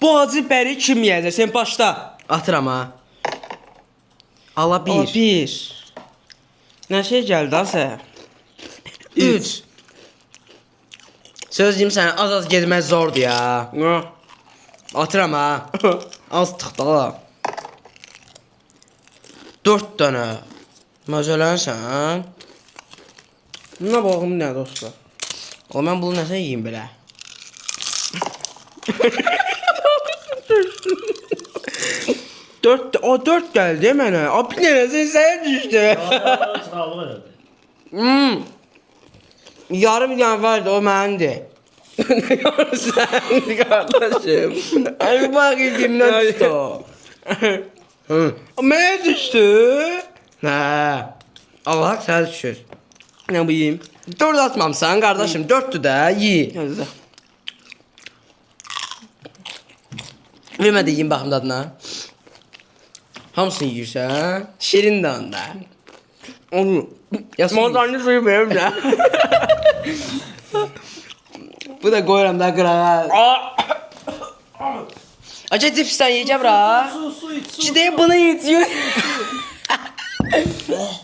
Bu acı bəri kim yeyəcək? Sən başla. Atıram ha. Ala Bir. 1. Bir. Nə şey gəldi ha sən? 3. Söz deyim sənə az getməz zordur ya. Nə? Atıram ha. Az tıxdala. 4 dənə. Məzələnsən. Buna baxım nə dostlar. O mən bunu nəsə yeyim belə. Dört gəldi mənə. Abi neresi sənə düşdü. Sağlığı verdi. Yarım yan vardı o məndir. Sən qardaşım. Ay bak elimdən düşdü o. Hı. Mənə düşdü. Hə. Allah sənə düşür. Nə bu yeyim? 4 atmamsan qardaşım, 4'tü də yi. Gözlə. Vermə də yiyim baxım dadına. Hamısını yiyirsən. Şirin də onda. Onu. Ya su Montanlı suyu verim də. Bu da qoyuram da qırağa. Acı cipsdən yiyəcəm ra. Su iç su. Ciddi bunu yiyəcək.